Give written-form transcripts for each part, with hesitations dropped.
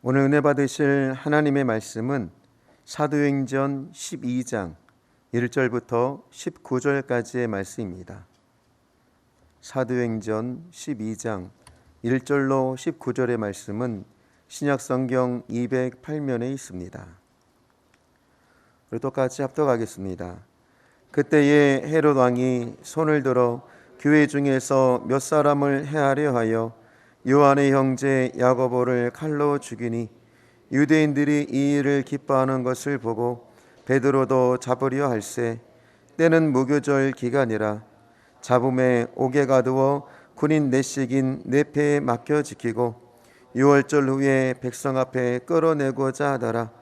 오늘 은혜 받으실 하나님의 말씀은 사도행전 12장 1절부터 19절까지의 말씀입니다. 사도행전 12장 1절로 19절의 말씀은 신약성경 208면에 있습니다. 우리 똑같이 합독하겠습니다. 그때에 헤롯 왕이 손을 들어 교회 중에서 몇 사람을 해하려 하여 요한의 형제 야고보를 칼로 죽이니 유대인들이 이 일을 기뻐하는 것을 보고 베드로도 잡으려 할세. 때는 무교절 기간이라 잡음에 옥에 가두어 군인 넷씩인 네페에 맡겨 지키고 유월절 후에 백성 앞에 끌어내고자 하더라.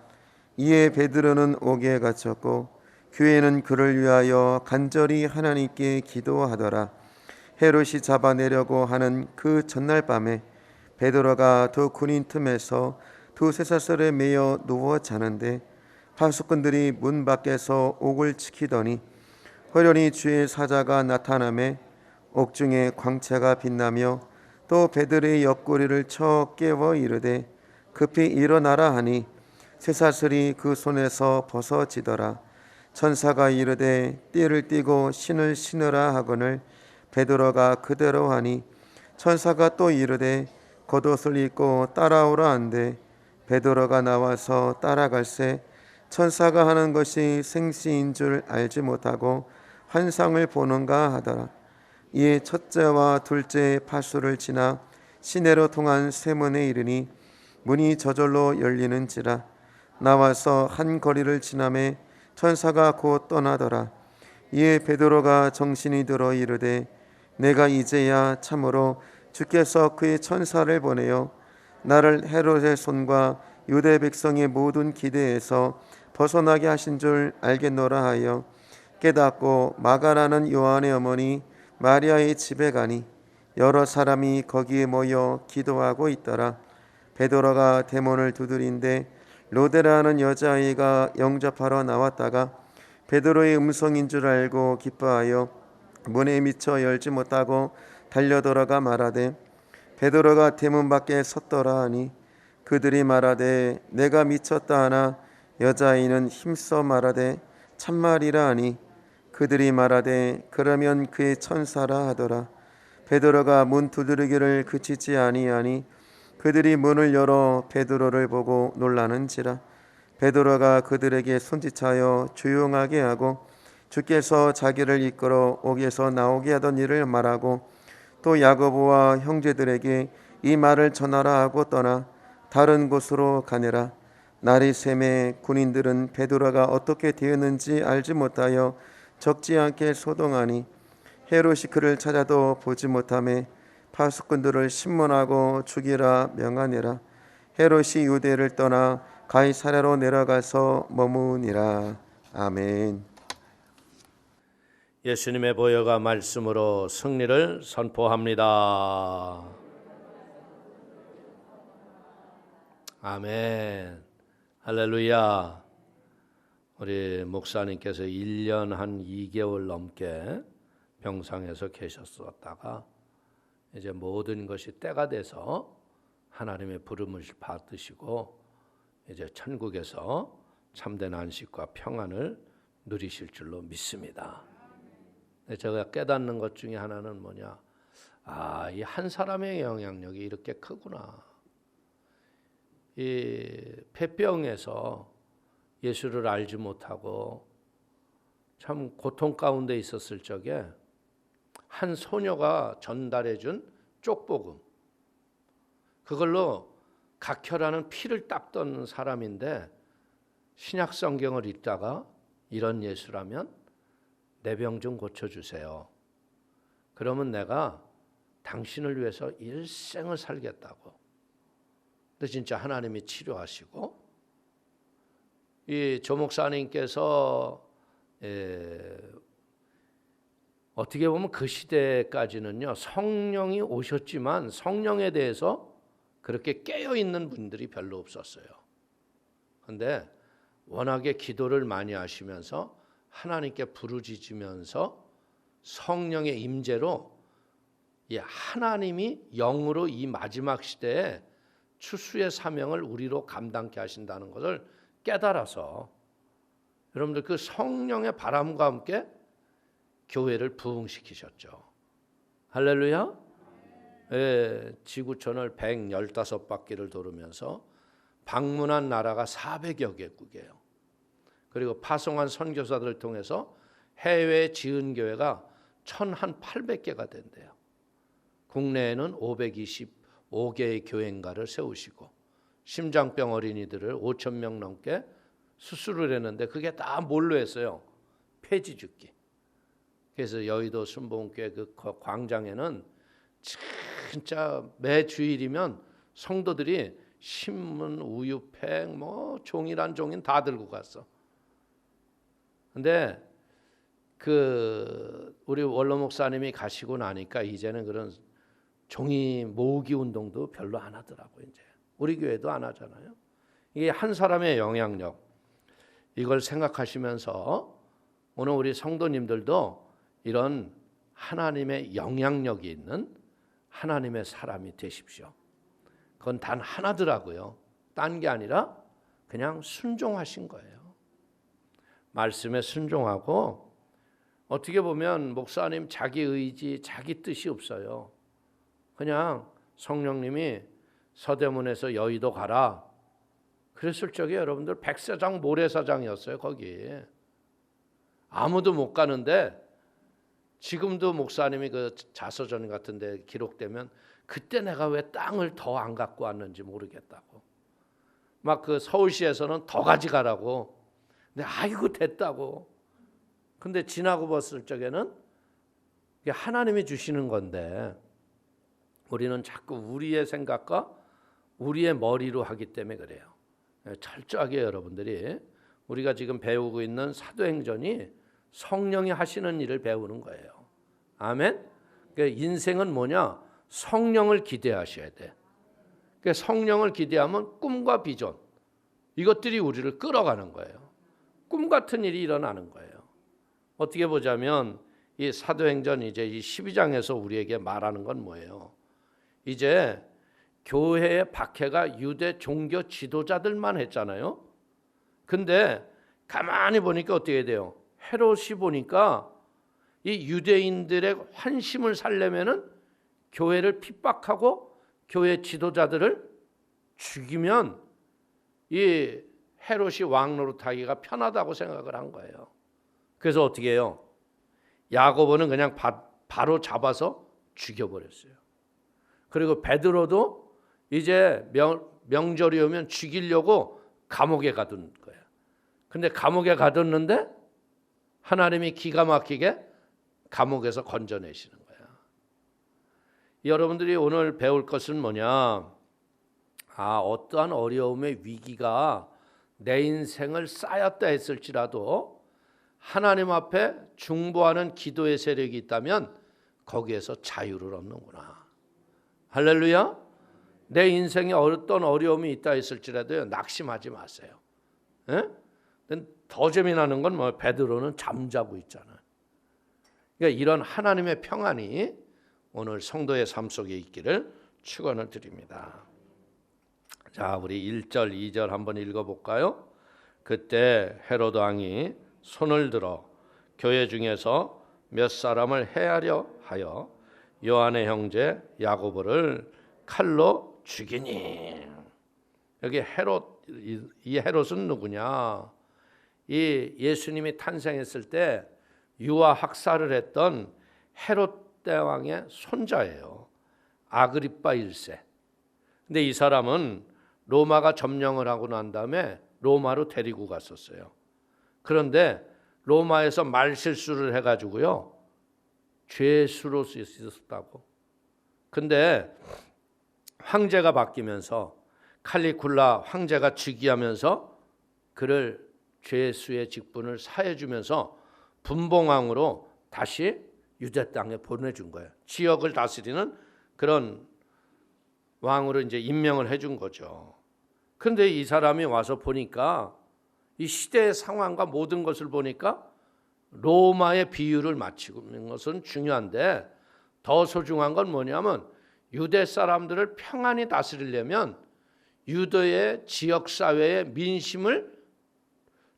이에 베드로는 옥에 갇혔고 교회는 그를 위하여 간절히 하나님께 기도하더라. 헤롯이 잡아내려고 하는 그 전날 밤에 베드로가 두 군인 틈에서 두 쇠사슬에 매여 누워 자는데 파수꾼들이 문 밖에서 옥을 지키더니 호련히 주의 사자가 나타나매 옥중에 광채가 빛나며 또 베드로의 옆구리를 쳐 깨워 이르되 급히 일어나라 하니 쇠사슬이 그 손에서 벗어지더라. 천사가 이르되 띠를 띠고 신을 신으라 하거늘 베드로가 그대로 하니 천사가 또 이르되 겉옷을 입고 따라오라 한데 베드로가 나와서 따라갈새 천사가 하는 것이 생시인 줄 알지 못하고 환상을 보는가 하더라. 이에 첫째와 둘째 파수를 지나 시내로 통한 쇠문에 이르니 문이 저절로 열리는지라. 나와서 한 거리를 지나매 천사가 곧 떠나더라. 이에 베드로가 정신이 들어 이르되 내가 이제야 참으로 주께서 그의 천사를 보내어 나를 헤롯의 손과 유대 백성의 모든 기대에서 벗어나게 하신 줄 알겠노라 하여 깨닫고 마가라는 요한의 어머니 마리아의 집에 가니 여러 사람이 거기에 모여 기도하고 있더라. 베드로가 대문을 두드린데 로데라는 여자아이가 영접하러 나왔다가 베드로의 음성인 줄 알고 기뻐하여 문에 미쳐 열지 못하고 달려들어가 말하되 베드로가 대문 밖에 섰더라 하니 그들이 말하되 내가 미쳤다 하나 여자아이는 힘써 말하되 참말이라 하니 그들이 말하되 그러면 그의 천사라 하더라. 베드로가 문 두드리기를 그치지 아니하니 그들이 문을 열어 베드로를 보고 놀라는지라. 베드로가 그들에게 손짓하여 조용하게 하고 주께서 자기를 이끌어 옥에서 나오게 하던 일을 말하고 또 야고보와 형제들에게 이 말을 전하라 하고 떠나 다른 곳으로 가니라. 날이 새매 군인들은 베드로가 어떻게 되었는지 알지 못하여 적지 않게 소동하니 헤롯이 그를 찾아도 보지 못하매 파수꾼들을 신문하고 죽이라 명하니라. 헤롯이 유대를 떠나 가이사랴로 내려가서 머무니라. 아멘. 예수님의 보혈과 말씀으로 승리를 선포합니다. 아멘. 할렐루야. 우리 목사님께서 1년 한 2개월 넘게 병상에서 계셨었다가 이제 모든 것이 때가 돼서 하나님의 부름을 받으시고 이제 천국에서 참된 안식과 평안을 누리실 줄로 믿습니다. 제가 깨닫는 것 중에 하나는 뭐냐? 이 한 사람의 영향력이 이렇게 크구나. 이 폐병에서 예수를 알지 못하고 참 고통 가운데 있었을 적에 한 소녀가 전달해준 쪽복음, 그걸로 각혈하는 피를 닦던 사람인데 신약 성경을 읽다가 이런 예수라면 내 병 좀 고쳐주세요. 그러면 내가 당신을 위해서 일생을 살겠다고. 근데 진짜 하나님이 치료하시고 이 조 목사님께서 어떻게 보면 그 시대까지는요 성령이 오셨지만 성령에 대해서 그렇게 깨어있는 분들이 별로 없었어요. 그런데 워낙에 기도를 많이 하시면서 하나님께 부르짖으면서 성령의 임재로 하나님이 영으로 이 마지막 시대에 추수의 사명을 우리로 감당케 하신다는 것을 깨달아서 여러분들 그 성령의 바람과 함께 교회를 부흥시키셨죠. 할렐루야. 예, 지구촌을 115바퀴를 돌으면서 방문한 나라가 400여 개국이에요. 그리고 파송한 선교사들을 통해서 해외에 지은 교회가 1,800개가 된대요. 국내에는 525개의 교회인가를 세우시고 심장병 어린이들을 5,000명 넘게 수술을 했는데 그게 다 뭘로 했어요? 폐지 죽기. 그래서 여의도 순복음교회 그 광장에는 진짜 매 주일이면 성도들이 신문, 우유팩, 뭐 종이란 종인 다 들고 갔어. 근데 그 우리 원로 목사님이 가시고 나니까 이제는 그런 종이 모으기 운동도 별로 안 하더라고. 이제 우리 교회도 안 하잖아요. 이게 한 사람의 영향력, 이걸 생각하시면서 오늘 우리 성도님들도 이런 하나님의 영향력이 있는 하나님의 사람이 되십시오. 그건 단 하나더라고요. 딴 게 아니라 그냥 순종하신 거예요. 말씀에 순종하고, 어떻게 보면 목사님 자기 의지, 자기 뜻이 없어요. 그냥 성령님이 서대문에서 여의도 가라 그랬을 적에 여러분들 백사장 모래사장이었어요. 거기 아무도 못 가는데, 지금도 목사님이 그 자서전 같은 데 기록되면 그때 내가 왜 땅을 더 안 갖고 왔는지 모르겠다고, 막 그 서울시에서는 더 가져가라고, 근데 아이고 됐다고. 근데 지나고 봤을 적에는 이게 하나님이 주시는 건데 우리는 자꾸 우리의 생각과 우리의 머리로 하기 때문에 그래요. 철저하게 여러분들이 우리가 지금 배우고 있는 사도행전이 성령이 하시는 일을 배우는 거예요. 아멘. 그러니까 인생은 뭐냐? 성령을 기대하셔야 돼. 그러니까 성령을 기대하면 꿈과 비전, 이것들이 우리를 끌어가는 거예요. 꿈 같은 일이 일어나는 거예요. 어떻게 보자면 이 사도행전 이제 이 12장에서 우리에게 말하는 건 뭐예요? 이제 교회의 박해가 유대 종교 지도자들만 했잖아요. 근데 가만히 보니까 어떻게 돼요? 헤롯이 보니까 이 유대인들의 환심을 살려면은 교회를 핍박하고 교회 지도자들을 죽이면 이 헤롯이 왕 노릇하기가 편하다고 생각을 한 거예요. 그래서 어떻게 해요? 야고보는 그냥 바로 잡아서 죽여버렸어요. 그리고 베드로도 이제 명절이 오면 죽이려고 감옥에 가둔 거예요. 근데 감옥에 가뒀는데 하나님이 기가 막히게 감옥에서 건져내시는 거예요. 여러분들이 오늘 배울 것은 뭐냐? 어떠한 어려움의 위기가 내 인생을 쌓였다 했을지라도 하나님 앞에 중보하는 기도의 세력이 있다면 거기에서 자유를 얻는구나. 할렐루야. 내 인생에 어떤 어려움이 있다 했을지라도 낙심하지 마세요. 에? 더 재미나는 건 뭐 베드로는 잠자고 있잖아요. 그러니까 이런 하나님의 평안이 오늘 성도의 삶 속에 있기를 축원을 드립니다. 자, 우리 1절, 2절 한번 읽어볼까요? 그때 헤로드 왕이 손을 들어 교회 중에서 몇 사람을 해하려 하여 요한의 형제 야고보를 칼로 죽이니. 여기 헤롯, 이 헤롯은 누구냐? 이 예수님이 탄생했을 때 유아 학살을 했던 헤롯 대왕의 손자예요. 아그리빠 1세. 근데 이 사람은 로마가 점령을 하고 난 다음에 로마로 데리고 갔었어요. 그런데 로마에서 말실수를 해가지고요, 죄수로 쓰였다고. 근데 황제가 바뀌면서 칼리굴라 황제가 즉위하면서 그를 죄수의 직분을 사해주면서 분봉왕으로 다시 유대 땅에 보내준 거예요. 지역을 다스리는 그런 왕으로 이제 임명을 해준 거죠. 그런데 이 사람이 와서 보니까 이 시대의 상황과 모든 것을 보니까 로마의 비유를 맞추는 것은 중요한데 더 소중한 건 뭐냐면 유대 사람들을 평안히 다스리려면 유대의 지역 사회의 민심을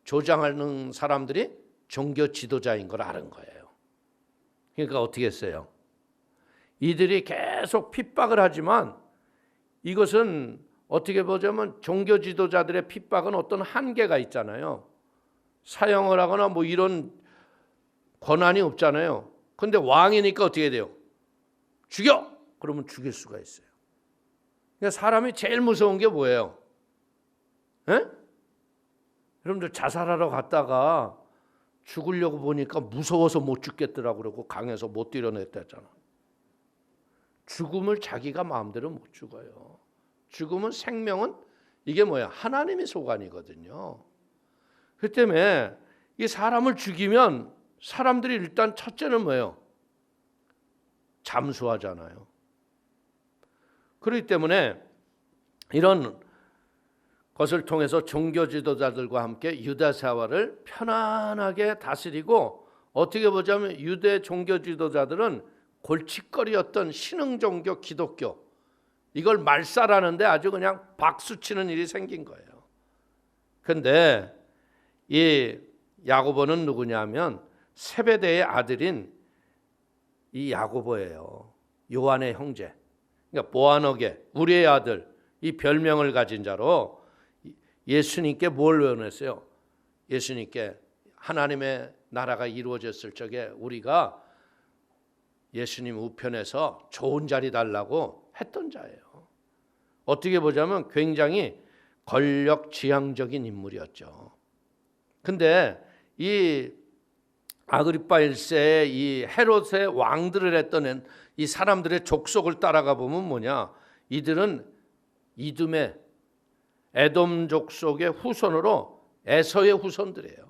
조장하는 사람들이 종교 지도자인 걸 아는 거예요. 그러니까 어떻게 했어요? 이들이 계속 핍박을 하지만 이것은 어떻게 보자면 종교 지도자들의 핍박은 어떤 한계가 있잖아요. 사형을 하거나 뭐 이런 권한이 없잖아요. 근데 왕이니까 어떻게 돼요? 죽여! 그러면 죽일 수가 있어요. 그러니까 사람이 제일 무서운 게 뭐예요? 에? 여러분들 자살하러 갔다가 죽으려고 보니까 무서워서 못 죽겠더라고 그러고 강에서 못 뛰어냈다잖아. 죽음을 자기가 마음대로 못 죽어요. 죽음은 생명은 이게 뭐야? 하나님의 소관이거든요. 그 때문에 이 사람을 죽이면 사람들이 일단 첫째는 뭐예요? 잠수하잖아요. 그렇기 때문에 이런 것을 통해서 종교 지도자들과 함께 유다 사회를 편안하게 다스리고, 어떻게 보자면 유대 종교 지도자들은 골칫거리였던 신흥 종교 기독교, 이걸 말살하는데 아주 그냥 박수치는 일이 생긴 거예요. 그런데 이 야고보는 누구냐면 세베대의 아들인 이 야고보예요. 요한의 형제. 그러니까 보아너게, 우리의 아들, 이 별명을 가진 자로 예수님께 뭘 원했어요? 예수님께 하나님의 나라가 이루어졌을 적에 우리가 예수님 우편에서 좋은 자리 달라고 했던 자예요. 어떻게 보자면 굉장히 권력지향적인 인물이었죠. 근데 이 아그리파 1세의 이 헤롯의 왕들을 했던 이 사람들의 족속을 따라가 보면 뭐냐? 이들은 이둠의 에돔 족속의 후손으로 에서의 후손들이에요.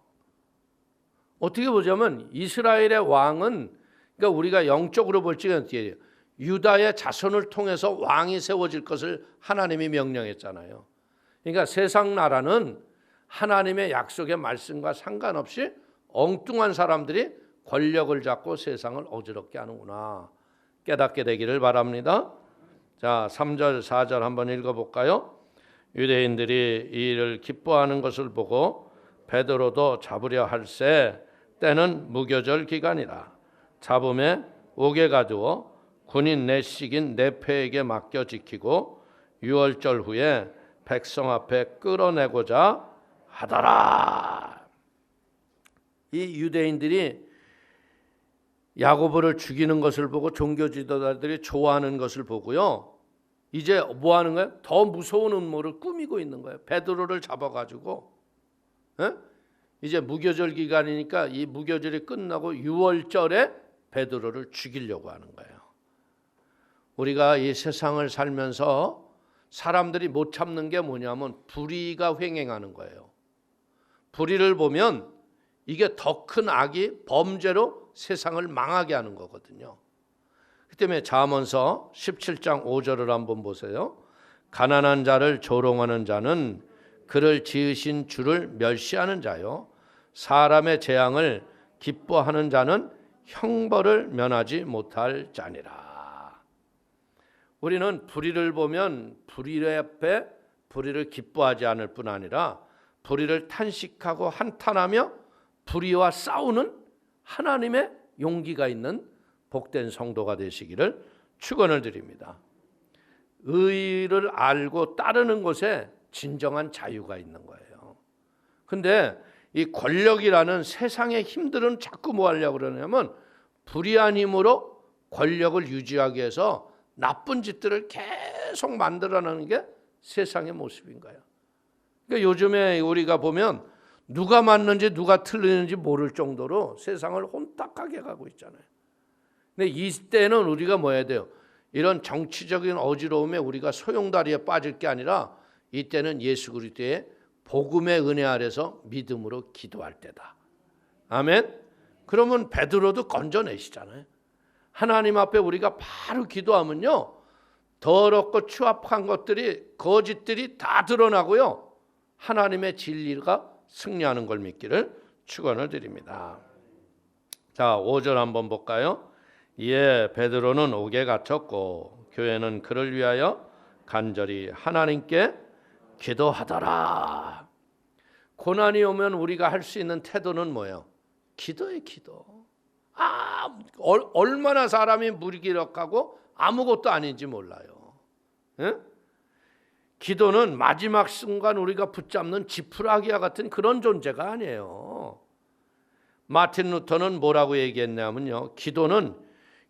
어떻게 보자면 이스라엘의 왕은, 그러니까 우리가 영적으로 볼 적은 어떻게 해요? 유다의 자손을 통해서 왕이 세워질 것을 하나님이 명령했잖아요. 그러니까 세상 나라는 하나님의 약속의 말씀과 상관없이 엉뚱한 사람들이 권력을 잡고 세상을 어지럽게 하는구나, 깨닫게 되기를 바랍니다. 자, 3절 4절 한번 읽어볼까요? 유대인들이 이 일을 기뻐하는 것을 보고 베드로도 잡으려 할새 때는 무교절 기간이라. 잡음에 옥에 가두어 군인 내식인 네페에게 맡겨 지키고 6월절 후에 백성 앞에 끌어내고자 하더라. 이 유대인들이 야고보를 죽이는 것을 보고 종교 지도자들이 좋아하는 것을 보고요, 이제 뭐 하는 거예요? 더 무서운 음모를 꾸미고 있는 거예요. 베드로를 잡아가지고, 이제 무교절 기간이니까 이 무교절이 끝나고 6월절에 베드로를 죽이려고 하는 거예요. 우리가 이 세상을 살면서 사람들이 못 참는 게 뭐냐면 불의가 횡행하는 거예요. 불의를 보면 이게 더 큰 악이 범죄로 세상을 망하게 하는 거거든요. 그 때문에 잠언서 17장 5절을 한번 보세요. 가난한 자를 조롱하는 자는 그를 지으신 주를 멸시하는 자요, 사람의 재앙을 기뻐하는 자는 형벌을 면하지 못할 자니라. 우리는 불의를 보면 불의 앞에 불의를 기뻐하지 않을 뿐 아니라 불의를 탄식하고 한탄하며 불의와 싸우는 하나님의 용기가 있는 복된 성도가 되시기를 축원을 드립니다. 의를 알고 따르는 곳에 진정한 자유가 있는 거예요. 근데 이 권력이라는 세상의 힘들은 자꾸 뭐 하려고 그러냐면 불의한 힘으로 권력을 유지하기 위해서 나쁜 짓들을 계속 만들어내는 게 세상의 모습인 거예요. 그러니까 요즘에 우리가 보면 누가 맞는지 누가 틀리는지 모를 정도로 세상을 혼탁하게 가고 있잖아요. 근데 이때는 우리가 뭐 해야 돼요? 이런 정치적인 어지러움에 우리가 소용돌이에 빠질 게 아니라 이때는 예수 그리스도의 복음의 은혜 아래서 믿음으로 기도할 때다. 아멘. 그러면 베드로도 건져내시잖아요. 하나님 앞에 우리가 바로 기도하면요, 더럽고 추악한 것들이, 거짓들이 다 드러나고요, 하나님의 진리가 승리하는 걸 믿기를 축원을 드립니다. 자, 5절 한번 볼까요? 이에 베드로는 옥에 갇혔고 교회는 그를 위하여 간절히 하나님께 기도하더라. 고난이 오면 우리가 할 수 있는 태도는 뭐예요? 기도예요, 기도. 얼마나 사람이 무기력하고 아무것도 아닌지 몰라요. 예? 기도는 마지막 순간 우리가 붙잡는 지푸라기와 같은 그런 존재가 아니에요. 마틴 루터는 뭐라고 얘기했냐면요, 기도는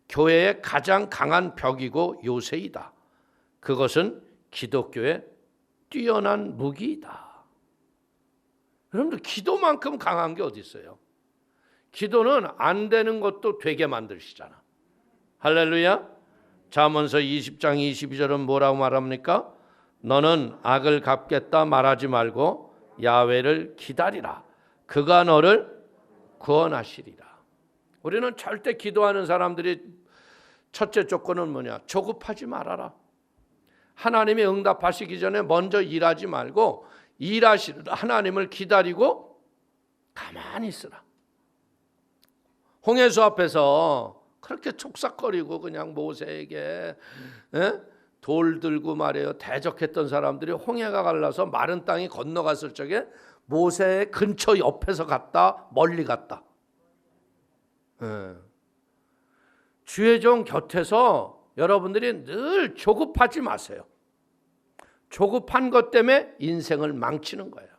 교회의 가장 강한 벽이고 요새이다. 그것은 기독교의 뛰어난 무기이다. 여러분들, 기도만큼 강한 게 어디 있어요? 기도는 안 되는 것도 되게 만드시잖아. 할렐루야. 잠언서 20장 22절은 뭐라고 말합니까? 너는 악을 갚겠다 말하지 말고 야훼를 기다리라. 그가 너를 구원하시리라. 우리는 절대 기도하는 사람들이 첫째 조건은 뭐냐? 조급하지 말아라. 하나님이 응답하시기 전에 먼저 일하지 말고 일하시는 하나님을 기다리고 가만히 있으라. 홍해수 앞에서 그렇게 촉삭거리고 그냥 모세에게 돌 들고 말이에요 대적했던 사람들이 홍해가 갈라서 마른 땅이 건너갔을 적에 모세의 근처 옆에서 갔다 멀리 갔다. 주의 종 곁에서 여러분들이 늘 조급하지 마세요. 조급한 것 때문에 인생을 망치는 거예요.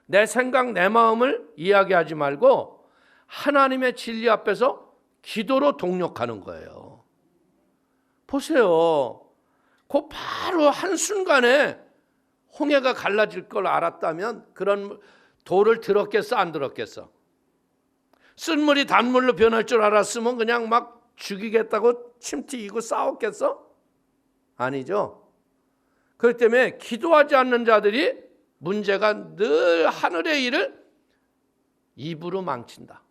내 생각 내 마음을 이야기하지 말고 하나님의 진리 앞에서 기도로 동력하는 거예요. 보세요. 그 바로 한순간에 홍해가 갈라질 걸 알았다면 그런 돌을 들었겠어 안 들었겠어? 쓴물이 단물로 변할 줄 알았으면 그냥 막 죽이겠다고 침 튀기고 싸웠겠어? 아니죠. 그렇기 때문에 기도하지 않는 자들이 문제가 늘 하늘의 일을 입으로 망친다.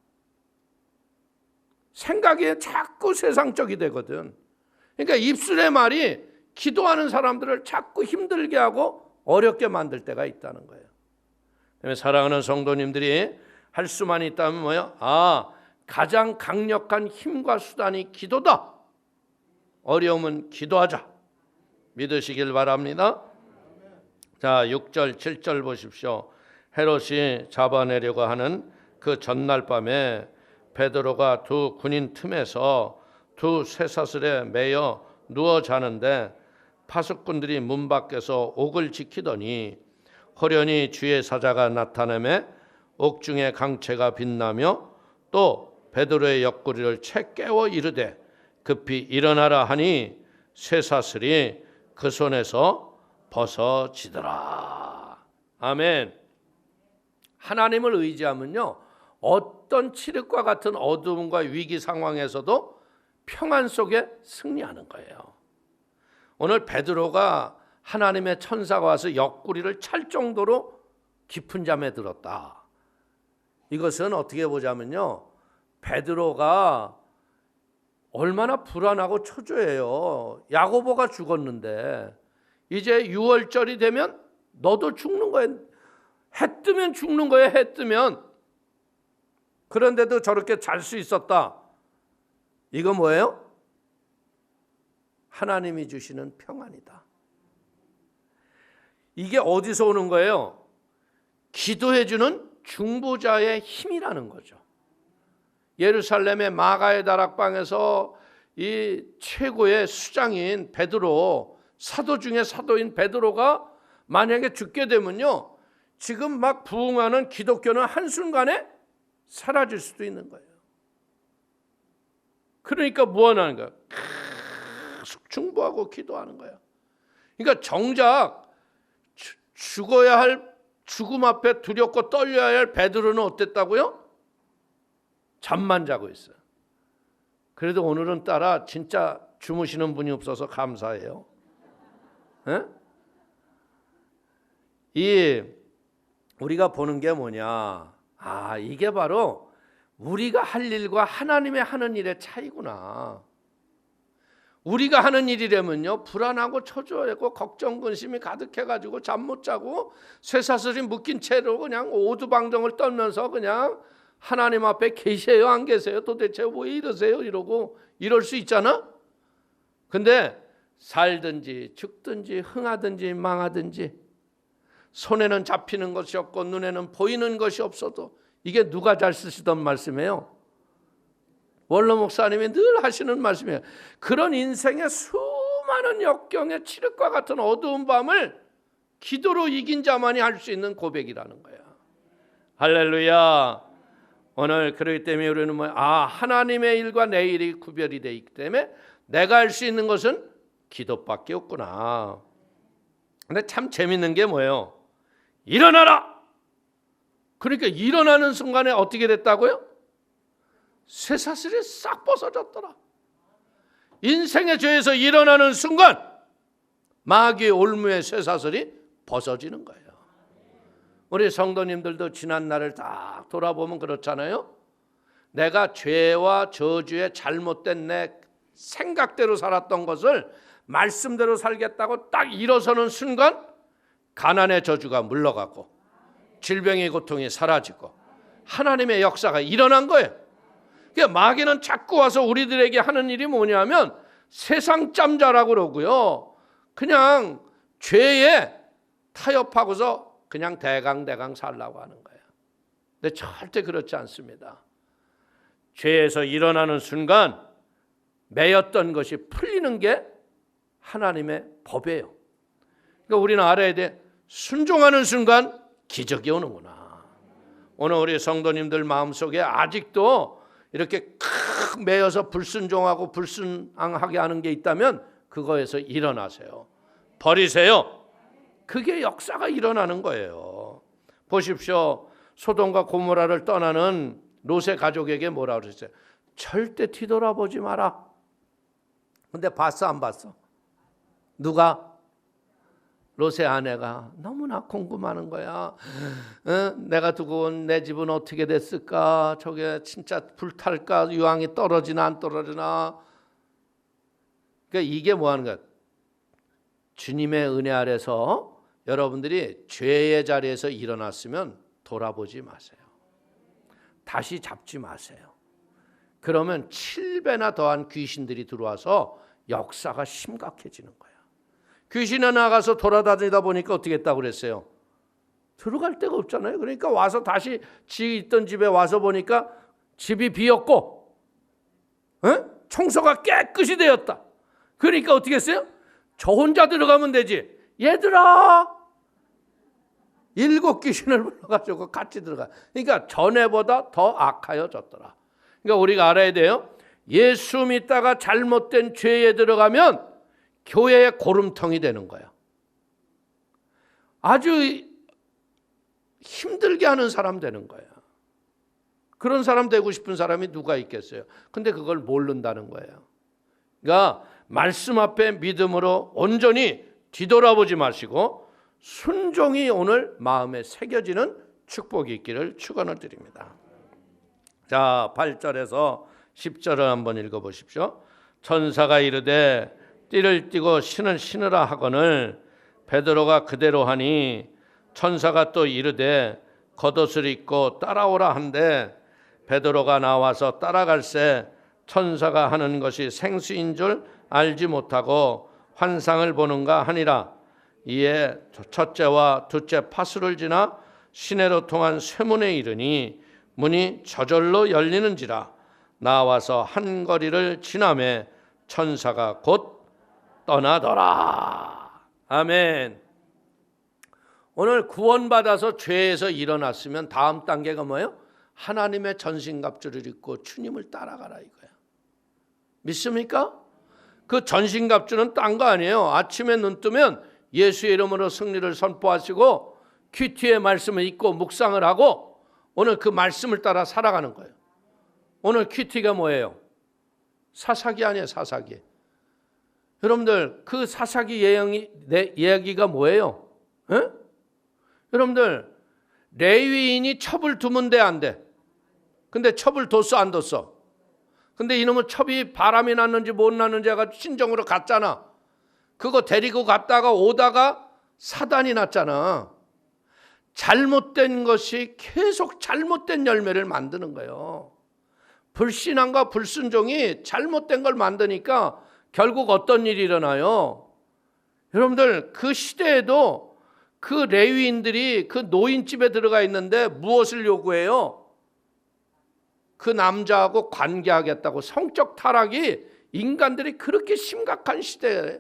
생각이 자꾸 세상적이 되거든. 그러니까 입술의 말이 기도하는 사람들을 자꾸 힘들게 하고 어렵게 만들 때가 있다는 거예요. 그다음에 사랑하는 성도님들이 할 수만 있다면 뭐예요? 가장 강력한 힘과 수단이 기도다. 어려움은 기도하자. 믿으시길 바랍니다. 자, 6절 7절 보십시오. 헤롯이 잡아내려고 하는 그 전날 밤에 베드로가 두 군인 틈에서 두 쇠사슬에 매여 누워 자는데 파수꾼들이 문 밖에서 옥을 지키더니 호련히 주의 사자가 나타나매 옥중의 강채가 빛나며 또 베드로의 옆구리를 채 깨워 이르되 급히 일어나라 하니 쇠사슬이 그 손에서 벗어지더라. 아멘. 하나님을 의지하면요, 어떤 칠흑과 같은 어두움과 위기 상황에서도 평안 속에 승리하는 거예요. 오늘 베드로가 하나님의 천사가 와서 옆구리를 찰 정도로 깊은 잠에 들었다. 이것은 어떻게 보자면요, 베드로가 얼마나 불안하고 초조해요. 야고보가 죽었는데 이제 6월절이 되면 너도 죽는 거예요. 해 뜨면 죽는 거예요. 해 뜨면. 그런데도 저렇게 잘 수 있었다. 이거 뭐예요? 하나님이 주시는 평안이다. 이게 어디서 오는 거예요? 기도해주는 중보자의 힘이라는 거죠. 예루살렘의 마가의 다락방에서 이 최고의 수장인 베드로, 사도 중에 사도인 베드로가 만약에 죽게 되면요, 지금 막 부흥하는 기독교는 한순간에 사라질 수도 있는 거예요. 그러니까 무엇하는 거야? 계속 중보하고 기도하는 거야. 그러니까 정작 죽어야 할, 죽음 앞에 두렵고 떨려야 할 베드로는 어땠다고요? 잠만 자고 있어요. 그래도 오늘은 따라 진짜 주무시는 분이 없어서 감사해요. 에? 이 우리가 보는 게 뭐냐? 이게 바로 우리가 할 일과 하나님의 하는 일의 차이구나. 우리가 하는 일이라면요, 불안하고 초조하고 걱정 근심이 가득해가지고 잠 못 자고 쇠사슬이 묶인 채로 그냥 오두방정을 떨면서 그냥 하나님 앞에 계세요 안 계세요? 도대체 왜 이러세요? 이러고 이럴 수 있잖아. 근데 살든지 죽든지 흥하든지 망하든지 손에는 잡히는 것이 없고 눈에는 보이는 것이 없어도, 이게 누가 잘 쓰시던 말씀이에요? 원로 목사님이 늘 하시는 말씀이에요. 그런 인생의 수많은 역경의 칠흑과 같은 어두운 밤을 기도로 이긴 자만이 할 수 있는 고백이라는 거야. 할렐루야. 오늘 그렇기 때문에 우리는 하나님의 일과 내 일이 구별이 되어 있기 때문에 내가 할 수 있는 것은 기도밖에 없구나. 근데 참 재밌는 게 뭐예요? 일어나라. 그러니까 일어나는 순간에 어떻게 됐다고요? 쇠사슬이 싹 벗어졌더라. 인생의 죄에서 일어나는 순간 마귀의 올무의 쇠사슬이 벗어지는 거예요. 우리 성도님들도 지난 날을 딱 돌아보면 그렇잖아요. 내가 죄와 저주의 잘못된 내 생각대로 살았던 것을 말씀대로 살겠다고 딱 일어서는 순간 가난의 저주가 물러가고 질병의 고통이 사라지고 하나님의 역사가 일어난 거예요. 그러니까 마귀는 자꾸 와서 우리들에게 하는 일이 뭐냐면 세상 짬자라고 그러고요. 그냥 죄에 타협하고서 그냥 대강 살라고 하는 거예요. 근데 절대 그렇지 않습니다. 죄에서 일어나는 순간 매였던 것이 풀리는 게 하나님의 법이에요. 그러니까 우리는 알아야 돼. 순종하는 순간 기적이 오는구나. 오늘 우리 성도님들 마음속에 아직도 이렇게 칵 매여서 불순종하고 불순항하게 하는 게 있다면 그거에서 일어나세요. 버리세요. 그게 역사가 일어나는 거예요. 보십시오. 소돔과 고모라를 떠나는 롯의 가족에게 뭐라 그랬어요? 절대 뒤돌아보지 마라. 근데 봤어 안 봤어? 누가? 롯의 아내가 너무나 궁금하는 거야. 내가 두고 온 내 집은 어떻게 됐을까? 저게 진짜 불탈까? 유황이 떨어지나 안 떨어지나? 그러니까 이게 뭐 하는 거야? 주님의 은혜 아래서 여러분들이 죄의 자리에서 일어났으면 돌아보지 마세요. 다시 잡지 마세요. 그러면 7배나 더한 귀신들이 들어와서 역사가 심각해지는 거예요. 귀신이 나가서 돌아다니다 보니까 어떻게 했다고 그랬어요? 들어갈 데가 없잖아요. 그러니까 와서 다시 지 있던 집에 와서 보니까 집이 비었고 청소가 깨끗이 되었다. 그러니까 어떻게 했어요? 저 혼자 들어가면 되지. 얘들아, 7 귀신을 불러가지고 같이 들어가. 그러니까 전에보다 더 악하여졌더라. 그러니까 우리가 알아야 돼요. 예수 믿다가 잘못된 죄에 들어가면 교회의 고름통이 되는 거예요. 아주 힘들게 하는 사람 되는 거예요. 그런 사람 되고 싶은 사람이 누가 있겠어요? 근데 그걸 모른다는 거예요. 그러니까 말씀 앞에 믿음으로 온전히 뒤돌아보지 마시고 순종이 오늘 마음에 새겨지는 축복이 있기를 축원을 드립니다. 자, 8절에서 10절을 한번 읽어보십시오. 천사가 이르되 띠를 띠고 신을 신으라 하거늘 베드로가 그대로 하니 천사가 또 이르되 겉옷을 입고 따라오라 한데 베드로가 나와서 따라갈새 천사가 하는 것이 생수인 줄 알지 못하고 환상을 보는가 하니라. 이에 첫째와 둘째 파수를 지나 시내로 통한 쇠문에 이르니 문이 저절로 열리는지라. 나와서 한 거리를 지나매 천사가 곧 떠나더라. 아멘. 오늘 구원받아서 죄에서 일어났으면 다음 단계가 뭐예요? 하나님의 전신갑주를 입고 주님을 따라가라 이거야. 믿습니까? 그 전신갑주는 딴 거 아니에요. 아침에 눈 뜨면 예수의 이름으로 승리를 선포하시고 큐티의 말씀을 읽고 묵상을 하고 오늘 그 말씀을 따라 살아가는 거예요. 오늘 큐티가 뭐예요? 사사기 아니에요. 사사기. 여러분들 그 사사기 이야기가 뭐예요? 에? 여러분들 레위인이 첩을 두면 돼 안 돼? 근데 첩을 뒀어 안 뒀어? 근데 이놈은 첩이 바람이 났는지 못 났는지 해가지고 신정으로 갔잖아. 그거 데리고 갔다가 오다가 사단이 났잖아. 잘못된 것이 계속 잘못된 열매를 만드는 거예요. 불신앙과 불순종이 잘못된 걸 만드니까 결국 어떤 일이 일어나요? 여러분들 그 시대에도 그 레위인들이 그 노인집에 들어가 있는데 무엇을 요구해요? 그 남자하고 관계하겠다고. 성적 타락이 인간들이 그렇게 심각한 시대에,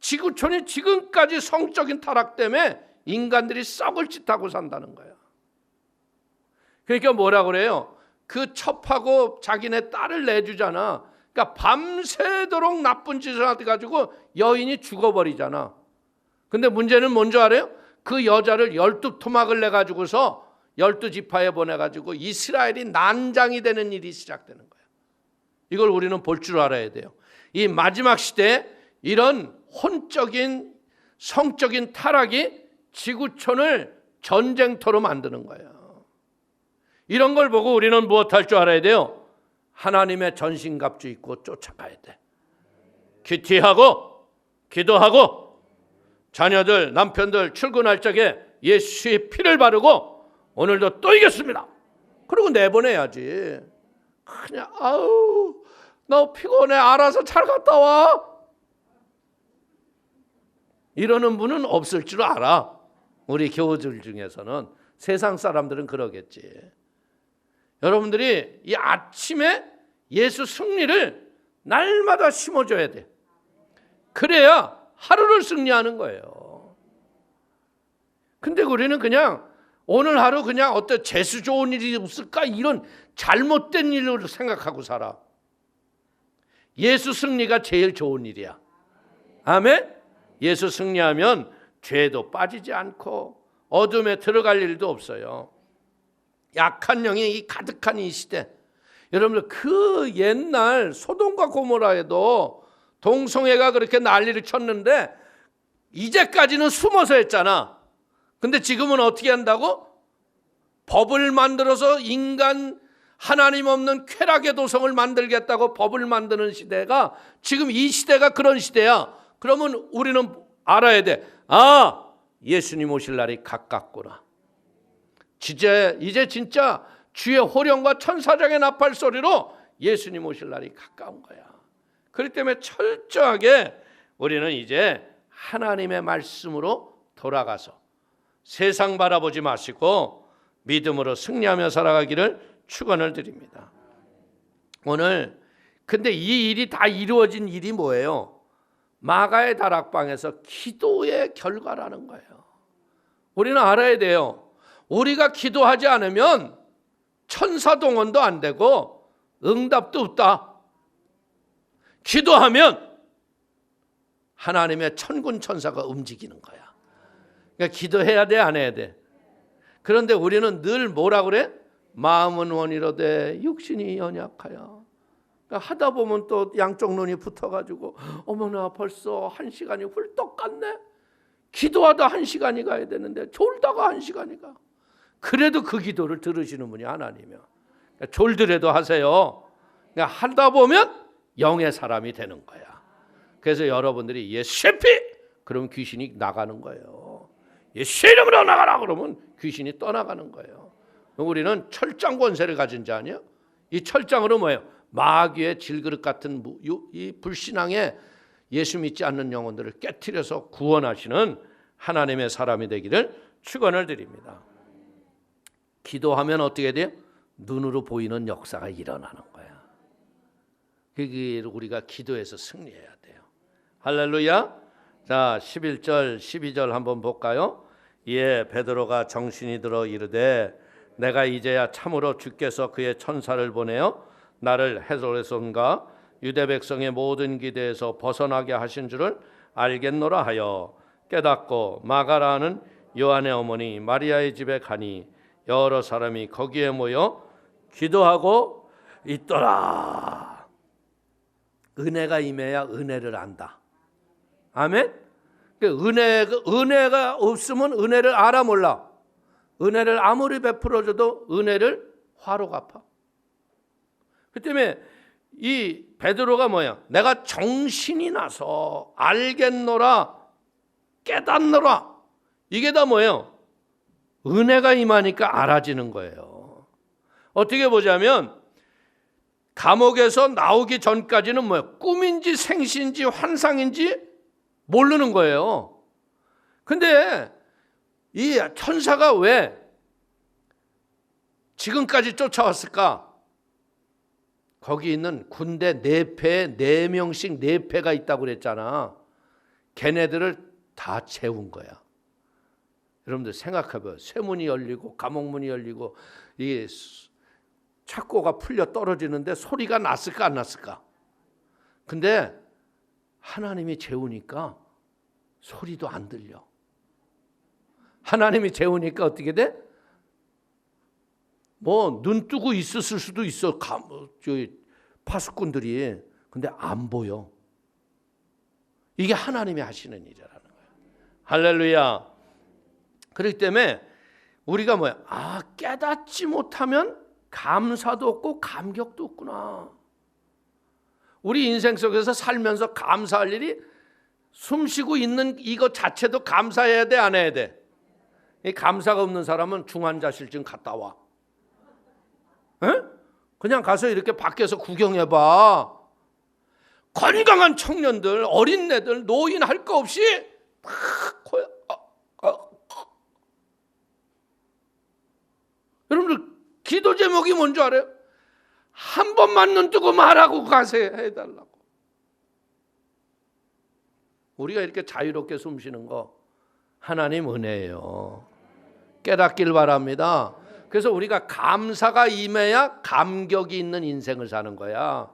지구촌이 지금까지 성적인 타락 때문에 인간들이 썩을 짓하고 산다는 거예요. 그러니까 뭐라 그래요? 그 첩하고 자기네 딸을 내주잖아. 그러니까 밤새도록 나쁜 짓을 해가지고 여인이 죽어버리잖아. 근데 문제는 뭔지 알아요? 그 여자를 12토막을 내가지고서 12지파에 보내가지고 이스라엘이 난장이 되는 일이 시작되는 거예요. 이걸 우리는 볼 줄 알아야 돼요. 이 마지막 시대에 이런 혼적인 성적인 타락이 지구촌을 전쟁터로 만드는 거예요. 이런 걸 보고 우리는 무엇할 줄 알아야 돼요? 하나님의 전신갑주 입고 쫓아가야 돼. 큐티하고 기도하고 자녀들, 남편들 출근할 적에 예수의 피를 바르고 오늘도 또 이겼습니다. 그리고 내보내야지. 그냥 아우 너 피곤해, 알아서 잘 갔다 와, 이러는 분은 없을 줄 알아. 우리 교우들 중에서는. 세상 사람들은 그러겠지. 여러분들이 이 아침에 예수 승리를 날마다 심어줘야 돼. 그래야 하루를 승리하는 거예요. 근데 우리는 그냥 오늘 하루 그냥 어떤 재수 좋은 일이 없을까, 이런 잘못된 일로 생각하고 살아. 예수 승리가 제일 좋은 일이야. 아멘? 예수 승리하면 죄도 빠지지 않고 어둠에 들어갈 일도 없어요. 약한 영이 가득한 이 시대, 여러분들 그 옛날 소돔과 고모라에도 동성애가 그렇게 난리를 쳤는데 이제까지는 숨어서 했잖아. 근데 지금은 어떻게 한다고? 법을 만들어서 인간 하나님 없는 쾌락의 도성을 만들겠다고 법을 만드는 시대가 지금 이 시대가 그런 시대야. 그러면 우리는 알아야 돼. 아, 예수님 오실 날이 가깝구나. 이제 진짜 주의 호령과 천사장의 나팔 소리로 예수님 오실 날이 가까운 거야. 그렇기 때문에 철저하게 우리는 이제 하나님의 말씀으로 돌아가서 세상 바라보지 마시고 믿음으로 승리하며 살아가기를 축원을 드립니다. 오늘 근데 이 일이 다 이루어진 일이 뭐예요? 마가의 다락방에서 기도의 결과라는 거예요. 우리는 알아야 돼요. 우리가 기도하지 않으면 천사 동원도 안 되고 응답도 없다. 기도하면 하나님의 천군 천사가 움직이는 거야. 그러니까 기도해야 돼, 안 해야 돼? 그런데 우리는 늘 뭐라 그래? 마음은 원이로되 육신이 연약하여. 그러니까 하다 보면 또 양쪽 눈이 붙어가지고 어머나 벌써 1시간이 훌떡 갔네. 기도하다 1시간이 가야 되는데 졸다가 1시간이 가. 그래도 그 기도를 들으시는 분이 하나님이야. 그러니까 졸더라도 하세요. 그러니까 하다 보면 영의 사람이 되는 거야. 그래서 여러분들이 예수의 피! 그러면 귀신이 나가는 거예요. 예수의 이름으로 나가라! 그러면 귀신이 떠나가는 거예요. 우리는 철장 권세를 가진 자 아니에요? 이 철장으로 뭐예요? 마귀의 질그릇 같은 이 불신앙에 예수 믿지 않는 영혼들을 깨트려서 구원하시는 하나님의 사람이 되기를 축원을 드립니다. 기도하면 어떻게 돼요? 눈으로 보이는 역사가 일어나는 거야. 그게 우리가 기도해서 승리해야 돼요. 할렐루야. 자, 11절 12절 한번 볼까요? 이에 베드로가 정신이 들어 이르되 내가 이제야 참으로 주께서 그의 천사를 보내어 나를 헤롯의 유대 백성의 모든 기대에서 벗어나게 하신 줄을 알겠노라 하여 깨닫고 마가라는 요한의 어머니 마리아의 집에 가니 여러 사람이 거기에 모여 기도하고 있더라. 은혜가 임해야 은혜를 안다. 아멘? 은혜가 없으면 은혜를 알아 몰라. 은혜를 아무리 베풀어줘도 은혜를 화로 갚아. 그 때문에 이 베드로가 뭐야? 내가 정신이 나서 알겠노라, 깨닫노라. 이게 다 뭐예요? 은혜가 임하니까 알아지는 거예요. 어떻게 보자면 감옥에서 나오기 전까지는 뭐예요? 꿈인지 생시인지 환상인지 모르는 거예요. 근데 이 천사가 왜 지금까지 쫓아왔을까? 거기 있는 군대 4패에 4명씩 4패가 있다고 그랬잖아. 걔네들을 다 채운 거야. 여러분들 생각해봐요. 쇠문이 열리고 감옥문이 열리고 이 착고가 풀려 떨어지는데 소리가 났을까 안 났을까? 근데 하나님이 재우니까 소리도 안 들려. 하나님이 재우니까 어떻게 돼? 뭐 눈 뜨고 있었을 수도 있어. 파수꾼들이. 근데 안 보여. 이게 하나님이 하시는 일이라는 거예요. 할렐루야. 그렇기 때문에 우리가 뭐야? 깨닫지 못하면 감사도 없고 감격도 없구나. 우리 인생 속에서 살면서 감사할 일이 숨 쉬고 있는 이것 자체도 감사해야 돼, 안 해야 돼? 이 감사가 없는 사람은 중환자실증 갔다 와. 에? 그냥 가서 이렇게 밖에서 구경해봐. 건강한 청년들, 어린애들, 노인 할 거 없이 여러분들 기도 제목이 뭔지 알아요? 한 번만 눈 뜨고 말하고 가세요 해달라고. 우리가 이렇게 자유롭게 숨 쉬는 거 하나님 은혜예요. 깨닫길 바랍니다. 그래서 우리가 감사가 임해야 감격이 있는 인생을 사는 거야.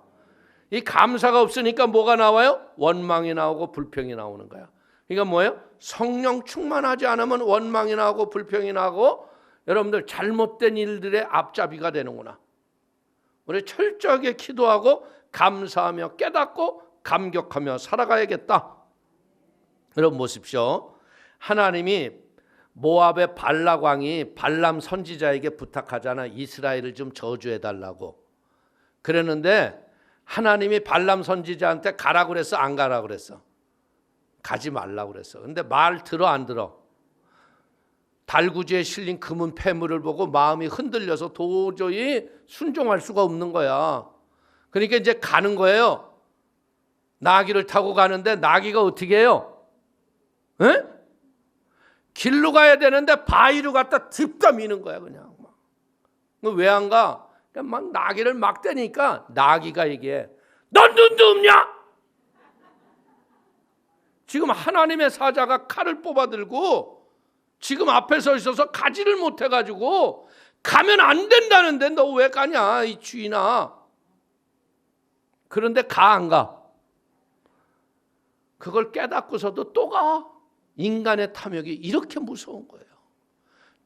이 감사가 없으니까 뭐가 나와요? 원망이 나오고 불평이 나오는 거야. 그러니까 뭐예요? 성령 충만하지 않으면 원망이 나오고 불평이 나고 여러분들 잘못된 일들의 앞잡이가 되는구나. 우리 철저하게 기도하고 감사하며 깨닫고 감격하며 살아가야겠다. 여러분 보십시오. 하나님이 모압의 발락 왕이 발람 선지자에게 부탁하잖아. 이스라엘을 좀 저주해달라고. 그랬는데 하나님이 발람 선지자한테 가라고 그랬어? 안 가라고 그랬어? 가지 말라고 그랬어. 근데 말 들어 안 들어? 달구지에 실린 금은 폐물을 보고 마음이 흔들려서 도저히 순종할 수가 없는 거야. 그러니까 이제 가는 거예요. 나귀를 타고 가는데 나귀가 어떻게 해요? 에? 길로 가야 되는데 바위로 갖다 딥다 미는 거야 그냥. 왜 안 가? 막 나귀를 막 대니까 나귀가 얘기해. 넌 눈도 없냐? 지금 하나님의 사자가 칼을 뽑아들고 지금 앞에 서 있어서 가지를 못해가지고 가면 안 된다는데 너 왜 가냐 이 주인아. 그런데 가 안 가? 그걸 깨닫고서도 또 가. 인간의 탐욕이 이렇게 무서운 거예요.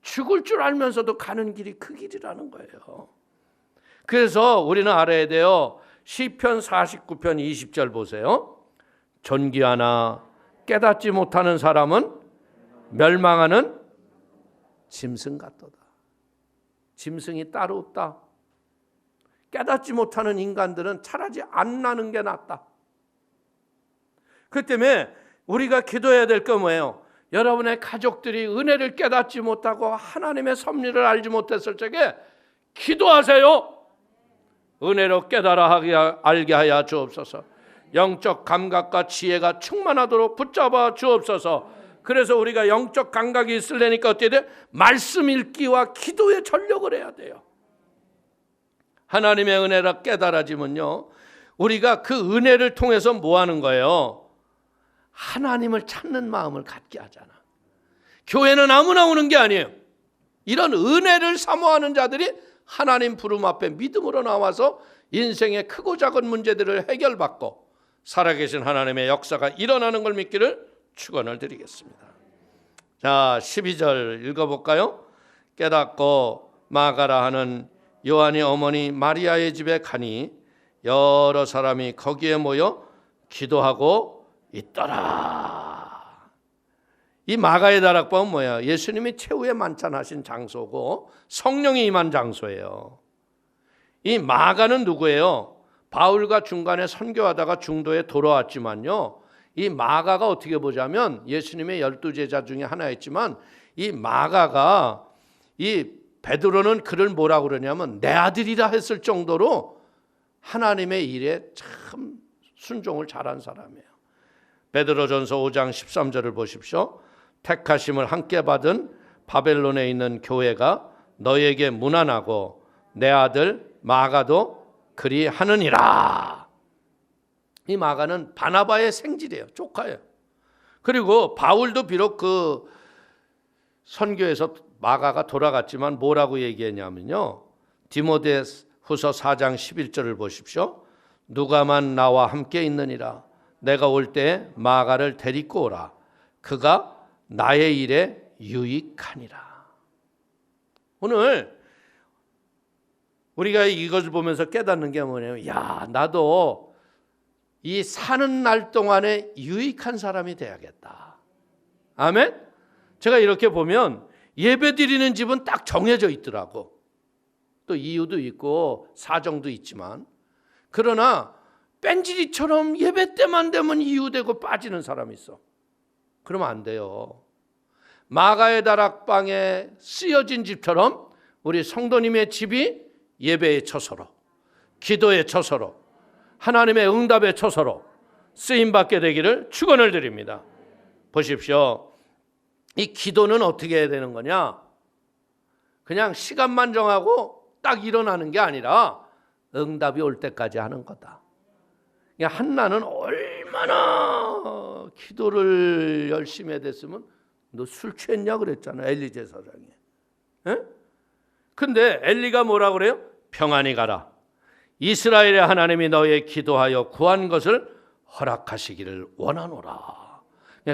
죽을 줄 알면서도 가는 길이 그 길이라는 거예요. 그래서 우리는 알아야 돼요. 시편 49편 20절 보세요. 존귀하나 깨닫지 못하는 사람은 멸망하는 짐승 같도다. 짐승이 따로 없다. 깨닫지 못하는 인간들은 차라리 안 나는 게 낫다. 그 때문에 우리가 기도해야 될 거 뭐예요? 여러분의 가족들이 은혜를 깨닫지 못하고 하나님의 섭리를 알지 못했을 적에 기도하세요. 은혜로 깨달아 알게 하여 주옵소서. 영적 감각과 지혜가 충만하도록 붙잡아 주옵소서. 그래서 우리가 영적 감각이 있으려니까 어떻게 돼? 말씀 읽기와 기도에 전력을 해야 돼요. 하나님의 은혜를 깨달아지면요, 우리가 그 은혜를 통해서 뭐 하는 거예요? 하나님을 찾는 마음을 갖게 하잖아. 교회는 아무나 오는 게 아니에요. 이런 은혜를 사모하는 자들이 하나님 부름 앞에 믿음으로 나와서 인생의 크고 작은 문제들을 해결받고 살아계신 하나님의 역사가 일어나는 걸 믿기를 축원을 드리겠습니다. 자, 12절 읽어볼까요? 깨닫고 마가라 하는 요한의 어머니 마리아의 집에 가니 여러 사람이 거기에 모여 기도하고 있더라. 이 마가의 다락방은 뭐야? 예수님이 최후의 만찬하신 장소고 성령이 임한 장소예요. 이 마가는 누구예요? 바울과 중간에 선교하다가 중도에 돌아왔지만요, 이 마가가 어떻게 보자면 예수님의 12제자 중에 하나였지만 이 마가가 이 베드로는 그를 뭐라고 그러냐면 내 아들이라 했을 정도로 하나님의 일에 참 순종을 잘한 사람이에요. 베드로전서 5장 13절을 보십시오. 택하심을 함께 받은 바벨론에 있는 교회가 너에게 문안하고 내 아들 마가도 그리 하느니라. 이 마가는 바나바의 생질이에요. 조카예요. 그리고 바울도 비록 그 선교에서 마가가 돌아갔지만 뭐라고 얘기했냐면요. 디모데후서 4장 11절을 보십시오. 누가만 나와 함께 있느니라. 내가 올 때 마가를 데리고 오라. 그가 나의 일에 유익하니라. 오늘 우리가 이것을 보면서 깨닫는 게 뭐냐면, 야, 나도 이 사는 날 동안에 유익한 사람이 돼야겠다. 아멘? 제가 이렇게 보면 예배 드리는 집은 딱 정해져 있더라고. 또 이유도 있고 사정도 있지만, 그러나 뺀질이처럼 예배 때만 되면 이유되고 빠지는 사람이 있어. 그러면 안 돼요. 마가의 다락방에 쓰여진 집처럼 우리 성도님의 집이 예배의 처소로, 기도의 처소로, 하나님의 응답의 처소로 쓰임받게 되기를 축원을 드립니다. 보십시오. 이 기도는 어떻게 해야 되는 거냐? 그냥 시간만 정하고 딱 일어나는 게 아니라 응답이 올 때까지 하는 거다. 한나는 얼마나 기도를 열심히 했으면 너 술 취했냐 그랬잖아, 엘리 제사장이. 근데 엘리가 뭐라 그래요? 평안히 가라. 이스라엘의 하나님이 너의 기도하여 구한 것을 허락하시기를 원하노라.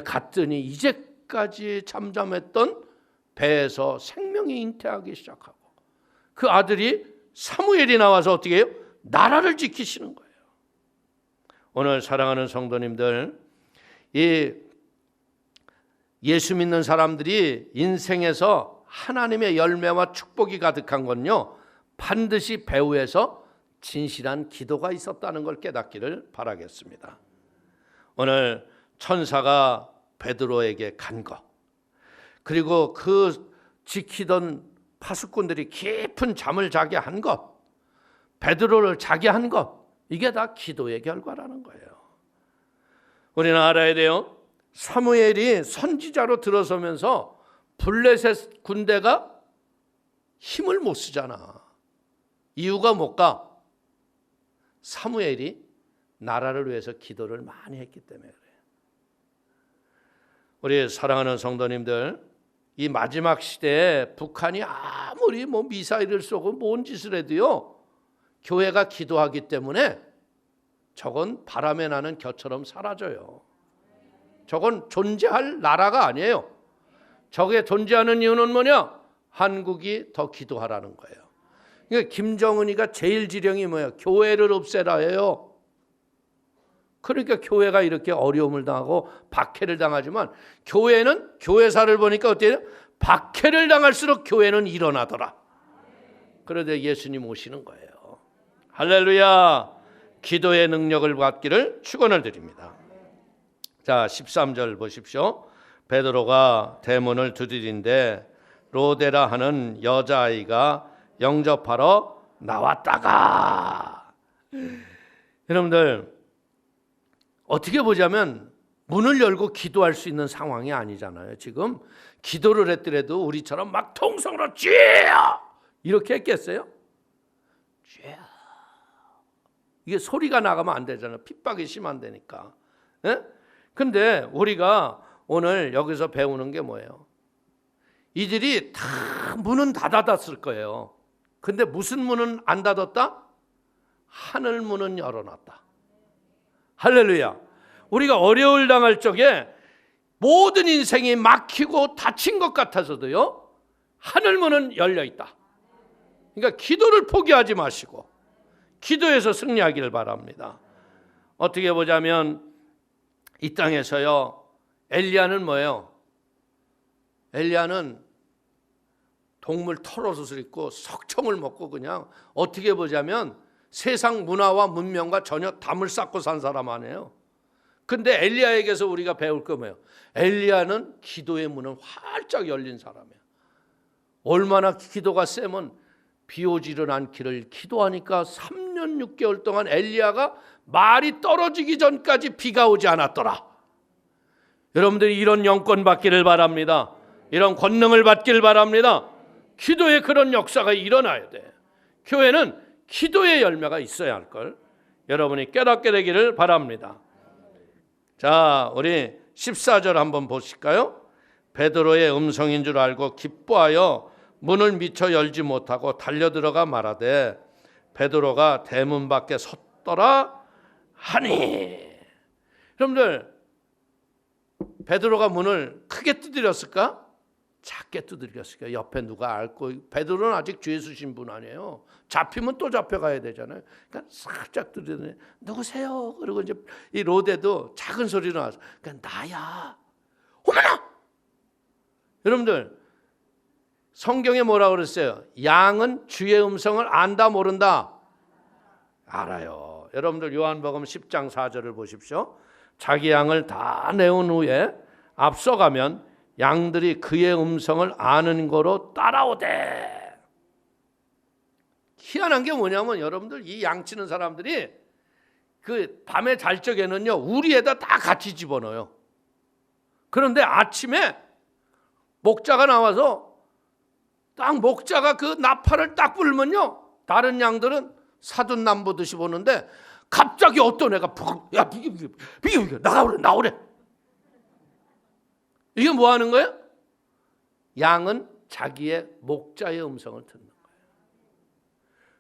갔더니 이제까지 잠잠했던 배에서 생명이 잉태하기 시작하고, 그 아들이 사무엘이 나와서 어떻게 해요? 나라를 지키시는 거예요. 오늘 사랑하는 성도님들, 이 예수 믿는 사람들이 인생에서 하나님의 열매와 축복이 가득한 건요, 반드시 배후에서 진실한 기도가 있었다는 걸 깨닫기를 바라겠습니다. 오늘 천사가 베드로에게 간 것, 그리고 그 지키던 파수꾼들이 깊은 잠을 자게 한 것, 베드로를 자게 한 것, 이게 다 기도의 결과라는 거예요. 우리는 알아야 돼요. 사무엘이 선지자로 들어서면서 블레셋 군대가 힘을 못 쓰잖아. 이유가 뭘까? 사무엘이 나라를 위해서 기도를 많이 했기 때문에 그래요. 우리 사랑하는 성도님들, 이 마지막 시대에 북한이 아무리 미사일을 쏘고 뭔 짓을 해도요, 교회가 기도하기 때문에 저건 바람에 나는 겨처럼 사라져요. 저건 존재할 나라가 아니에요. 저게 존재하는 이유는 뭐냐? 한국이 더 기도하라는 거예요. 그러니까 김정은이가 제일 지령이 뭐예요? 교회를 없애라 해요. 그러니까 교회가 이렇게 어려움을 당하고 박해를 당하지만, 교회는 교회사를 보니까 어때요? 박해를 당할수록 교회는 일어나더라. 그런데 예수님 오시는 거예요. 할렐루야. 기도의 능력을 받기를 축원을 드립니다. 자, 13절 보십시오. 베드로가 대문을 두드린데 로데라 하는 여자아이가 영접하러 나왔다가, 여러분들 어떻게 보자면 문을 열고 기도할 수 있는 상황이 아니잖아요. 지금 기도를 했더라도 우리처럼 막 통성으로 쥐야 이렇게 했겠어요? 쥐야. 이게 소리가 나가면 안 되잖아요. 핍박이 심한다니까. 근데 우리가 오늘 여기서 배우는 게 뭐예요? 이들이 다 문은 다 닫았을 거예요. 근데 무슨 문은 안 닫았다? 하늘 문은 열어놨다. 할렐루야. 우리가 어려움을 당할 적에 모든 인생이 막히고 닫힌 것 같아서도요, 하늘 문은 열려 있다. 그러니까 기도를 포기하지 마시고 기도해서 승리하기를 바랍니다. 어떻게 보자면 이 땅에서요, 엘리야는 뭐예요? 엘리야는 동물 털옷을 입고 석청을 먹고 그냥 어떻게 보자면 세상 문화와 문명과 전혀 담을 쌓고 산 사람 아니에요. 근데 엘리야에게서 우리가 배울 거 뭐예요? 엘리야는 기도의 문은 활짝 열린 사람이에요. 얼마나 기도가 세면 비 오지를 않기를 기도하니까 3년 6개월 동안 엘리야가 말이 떨어지기 전까지 비가 오지 않았더라. 여러분들이 이런 영권 받기를 바랍니다. 이런 권능을 받길 바랍니다. 기도의 그런 역사가 일어나야 돼. 교회는 기도의 열매가 있어야 할 걸 여러분이 깨닫게 되기를 바랍니다. 자, 우리 14절 한번 보실까요? 베드로의 음성인 줄 알고 기뻐하여 문을 미처 열지 못하고 달려들어가 말하되 베드로가 대문 밖에 섰더라 하니. 여러분들, 베드로가 문을 크게 두드렸을까? 작게 두드렸을까? 옆에 누가 앓고. 베드로는 아직 죄 수신 분 아니에요. 잡히면 또 잡혀가야 되잖아요. 그러니까 살짝 두드렸더니 누구세요? 그리고 이제 이 로데도 작은 소리로 나와서 그러니까 나야. 어머나! 여러분들, 성경에 뭐라고 그랬어요? 양은 주의 음성을 안다 모른다? 알아요. 여러분들 요한복음 10장 4절을 보십시오. 자기 양을 다 내온 후에 앞서가면 양들이 그의 음성을 아는 거로 따라오대. 희한한 게 뭐냐면 여러분들, 이 양치는 사람들이 그 밤에 잘 적에는요 우리에다 다 같이 집어넣어요. 그런데 아침에 목자가 나와서 딱 목자가 그 나팔을 딱 불면요 다른 양들은 사돈남 보듯이 보는데 갑자기 어떤 애가 야 비겨 나오래. 이게 뭐 하는 거예요? 양은 자기의 목자의 음성을 듣는 거예요.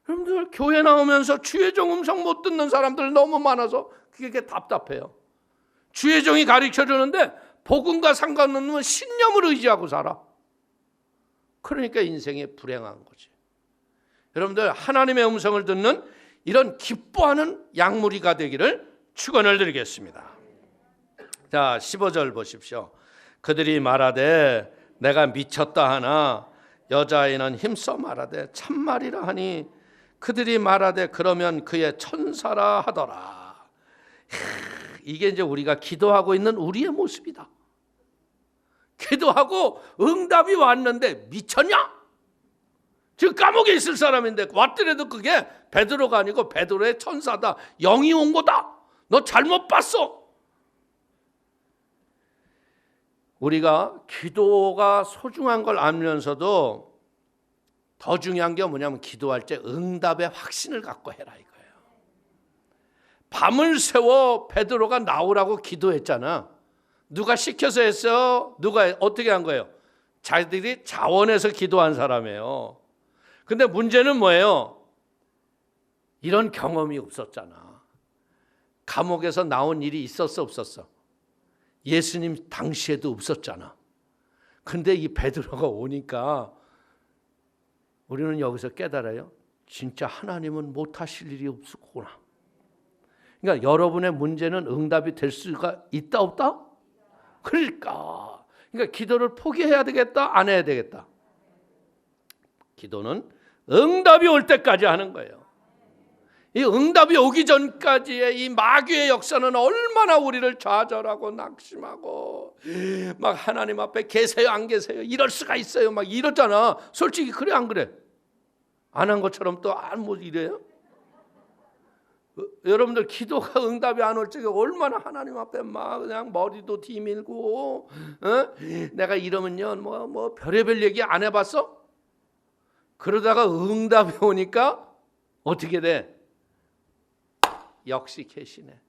여러분들, 교회 나오면서 주의 종 음성 못 듣는 사람들 너무 많아서 그게 답답해요. 주의 종이 가르쳐 주는데 복음과 상관없는 신념을 의지하고 살아. 그러니까 인생이 불행한 거지. 여러분들, 하나님의 음성을 듣는 이런 기뻐하는 양무리가 되기를 축원을 드리겠습니다. 자, 15절 보십시오. 그들이 말하되 내가 미쳤다 하나 여자아이는 힘써 말하되 참말이라 하니 그들이 말하되 그러면 그의 천사라 하더라. 이게 이제 우리가 기도하고 있는 우리의 모습이다. 기도하고 응답이 왔는데 미쳤냐? 지금 감옥에 있을 사람인데 왔더라도 그게 베드로가 아니고 베드로의 천사다. 영이 온 거다. 너 잘못 봤어. 우리가 기도가 소중한 걸 알면서도 더 중요한 게 뭐냐면 기도할 때 응답의 확신을 갖고 해라 이거예요. 밤을 새워 베드로가 나오라고 기도했잖아. 누가 시켜서 했어? 누가 어떻게 한 거예요? 자기들이 자원해서 기도한 사람이에요. 근데 문제는 뭐예요? 이런 경험이 없었잖아. 감옥에서 나온 일이 있었어 없었어? 예수님 당시에도 없었잖아. 근데 이 베드로가 오니까 우리는 여기서 깨달아요. 진짜 하나님은 못하실 일이 없었구나. 그러니까 여러분의 문제는 응답이 될 수가 있다 없다? 그러니까 기도를 포기해야 되겠다 안 해야 되겠다? 기도는 응답이 올 때까지 하는 거예요. 이 응답이 오기 전까지의 이 마귀의 역사는 얼마나 우리를 좌절하고 낙심하고 막 하나님 앞에 계세요 안 계세요 이럴 수가 있어요 막 이러잖아. 솔직히 그래 안 그래? 안 한 것처럼 또 안 뭐 이래요? 여러분들, 기도가 응답이 안 올 적에 얼마나 하나님 앞에 막 그냥 머리도 뒤밀고 내가 이러면요 뭐 별의별 얘기 안 해봤어? 그러다가 응답이 오니까 어떻게 돼? 역시 계시네.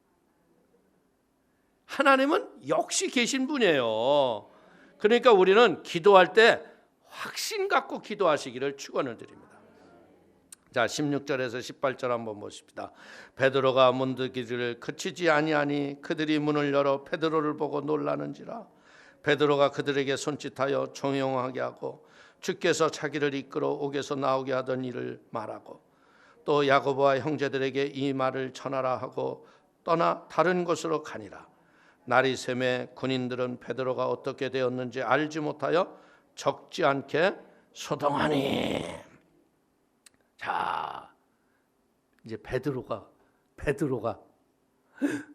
하나님은 역시 계신 분이에요. 그러니까 우리는 기도할 때 확신 갖고 기도하시기를 축원을 드립니다. 자, 16절에서 18절 한번 보십시다. 베드로가 문득이를 그치지 아니하니 그들이 문을 열어 베드로를 보고 놀라는지라. 베드로가 그들에게 손짓하여 조용하게 하고 주께서 자기를 이끌어 옥에서 나오게 하던 일을 말하고 또 야고보와 형제들에게 이 말을 전하라 하고 떠나 다른 곳으로 가니라. 날이 새매 군인들은 베드로가 어떻게 되었는지 알지 못하여 적지 않게 소동하니. 자, 이제 베드로가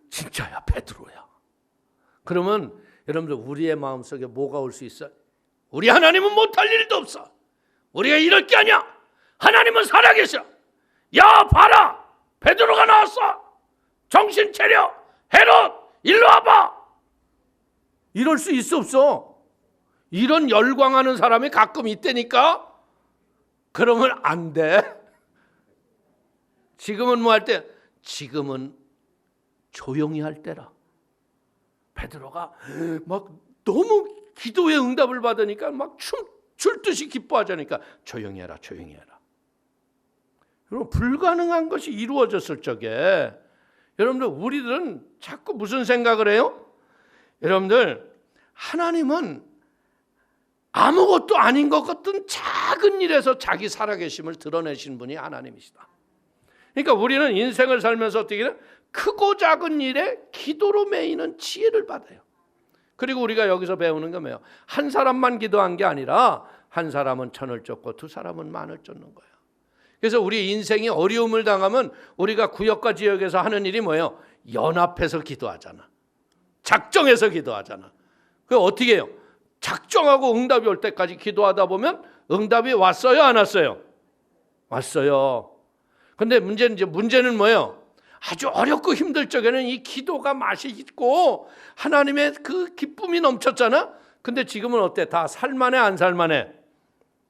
진짜야 베드로야. 그러면 여러분들, 우리의 마음속에 뭐가 올 수 있어? 우리 하나님은 못할 일도 없어. 우리가 이럴 게 아니야. 하나님은 살아계셔. 야 봐라, 베드로가 나왔어. 정신 차려. 헤롯 일로 와봐. 이럴 수 있어 없어? 이런 열광하는 사람이 가끔 있다니까. 그러면 안 돼. 지금은 뭐 할 때? 지금은 조용히 할 때라. 베드로가 막 너무 기도의 응답을 받으니까 막 춤출 듯이 기뻐하자니까 조용히 해라, 조용히 해라. 여러분, 불가능한 것이 이루어졌을 적에 여러분들, 우리들은 자꾸 무슨 생각을 해요? 여러분들, 하나님은 아무것도 아닌 것 같은 작은 일에서 자기 살아계심을 드러내신 분이 하나님이시다. 그러니까 우리는 인생을 살면서 어떻게 해요? 크고 작은 일에 기도로 매이는 지혜를 받아요. 그리고 우리가 여기서 배우는 게 뭐예요? 한 사람만 기도한 게 아니라 한 사람은 천을 쫓고 두 사람은 만을 쫓는 거예요. 그래서 우리 인생이 어려움을 당하면 우리가 구역과 지역에서 하는 일이 뭐예요? 연합해서 기도하잖아. 작정해서 기도하잖아. 그게 어떻게 해요? 작정하고 응답이 올 때까지 기도하다 보면 응답이 왔어요, 안 왔어요? 왔어요. 근데 문제는 뭐예요? 아주 어렵고 힘들 적에는 이 기도가 맛이 있고 하나님의 그 기쁨이 넘쳤잖아. 근데 지금은 어때? 다 살만해, 안 살만해?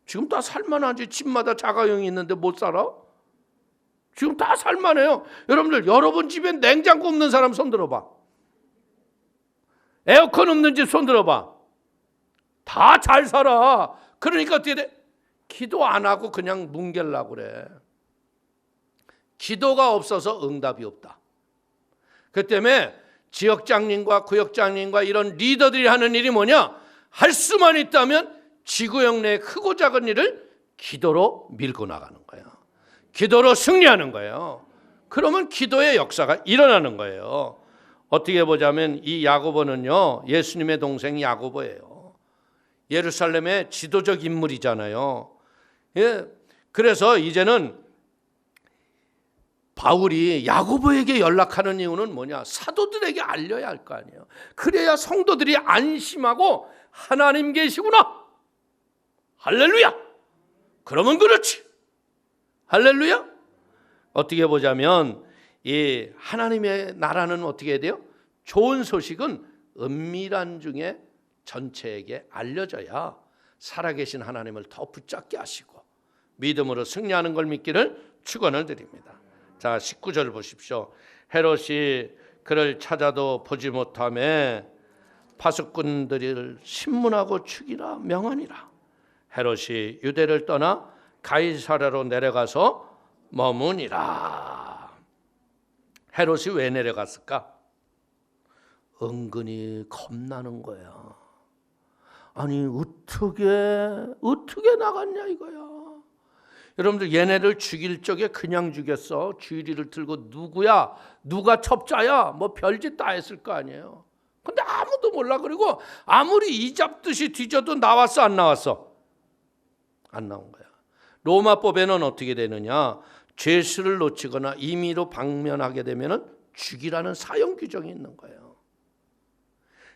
지금 다 살만하지. 집마다 자가용이 있는데 못 살아? 지금 다 살만해요. 여러분들, 여러분 집에 냉장고 없는 사람 손 들어봐. 에어컨 없는 집 손 들어봐. 다 잘 살아. 그러니까 어떻게 돼? 기도 안 하고 그냥 뭉갤라고 그래. 기도가 없어서 응답이 없다. 그 때문에 지역장님과 구역장님과 이런 리더들이 하는 일이 뭐냐? 할 수만 있다면 지구역 내의 크고 작은 일을 기도로 밀고 나가는 거예요. 기도로 승리하는 거예요. 그러면 기도의 역사가 일어나는 거예요. 어떻게 보자면 이 야고보는요, 예수님의 동생 야고보예요. 예루살렘의 지도적 인물이잖아요. 예, 그래서 이제는 바울이 야고보에게 연락하는 이유는 뭐냐? 사도들에게 알려야 할 거 아니에요. 그래야 성도들이 안심하고 하나님 계시구나. 할렐루야. 그러면 그렇지. 할렐루야. 어떻게 보자면 이 하나님의 나라는 어떻게 해야 돼요? 좋은 소식은 은밀한 중에 전체에게 알려져야 살아계신 하나님을 더 붙잡게 하시고 믿음으로 승리하는 걸 믿기를 축원을 드립니다. 자, 19절 보십시오. 헤롯이 그를 찾아도 보지 못하매 파수꾼들을 신문하고 죽이라 명하니라. 헤롯이 유대를 떠나 가이사랴로 내려가서 머무니라. 헤롯이 왜 내려갔을까? 은근히 겁나는 거야. 아니 어떻게 나갔냐 이거야. 여러분들, 얘네를 죽일 적에 그냥 죽였어? 주의리를 들고 누가 첩자야? 뭐 별짓 다 했을 거 아니에요. 근데 아무도 몰라. 그리고 아무리 이잡듯이 뒤져도 나왔어, 안 나왔어? 안 나온 거야. 로마법에는 어떻게 되느냐? 죄수를 놓치거나 임의로 방면하게 되면 죽이라는 사형 규정이 있는 거예요.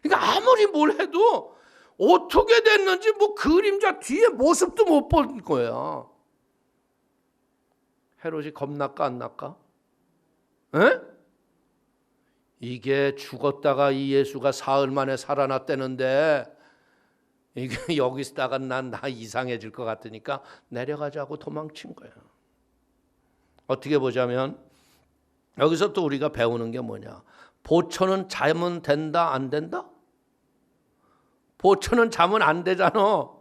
그러니까 아무리 뭘 해도 어떻게 됐는지 뭐 그림자 뒤에 모습도 못 본 거야. 헤롯이 겁날까 안 날까? 에? 이게 죽었다가 이 예수가 사흘 만에 살아났다는데 이게 여기 있다가 나 이상해질 것 같으니까 내려가자고 도망친 거예요. 어떻게 보자면 여기서 또 우리가 배우는 게 뭐냐? 보초는 자면 된다 안 된다? 보초는 자면 안 되잖아.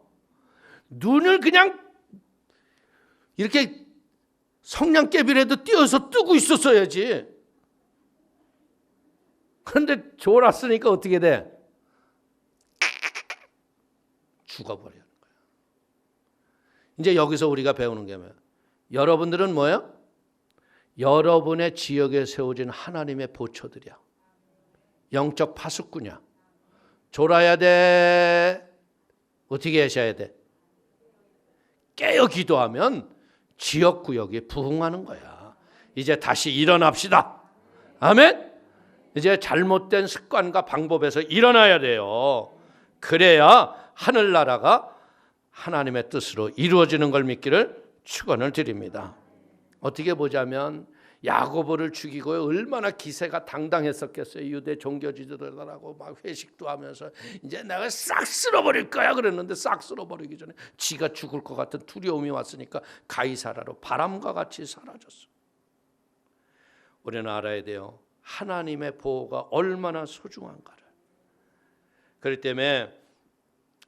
눈을 그냥 이렇게 성냥개비라도 띄어서 뜨고 있었어야지. 그런데 졸았으니까 어떻게 돼? 죽어버리는 거야. 이제 여기서 우리가 배우는 게 뭐야? 여러분들은 뭐예요? 여러분의 지역에 세워진 하나님의 보초들이야. 영적 파수꾼이야. 졸아야 돼. 어떻게 하셔야 돼? 깨어 기도하면 지역구역이 부흥하는 거야. 이제 다시 일어납시다. 아멘. 이제 잘못된 습관과 방법에서 일어나야 돼요. 그래야 하늘나라가 하나님의 뜻으로 이루어지는 걸 믿기를 축원을 드립니다. 어떻게 보자면 야고보를 죽이고 얼마나 기세가 당당했었겠어요. 유대 종교 지도자들하고 막 회식도 하면서 이제 내가 싹 쓸어버릴 거야 그랬는데 싹 쓸어버리기 전에 지가 죽을 것 같은 두려움이 왔으니까 가이사라로 바람과 같이 사라졌어. 우리는 알아야 돼요. 하나님의 보호가 얼마나 소중한가를. 그렇기 때문에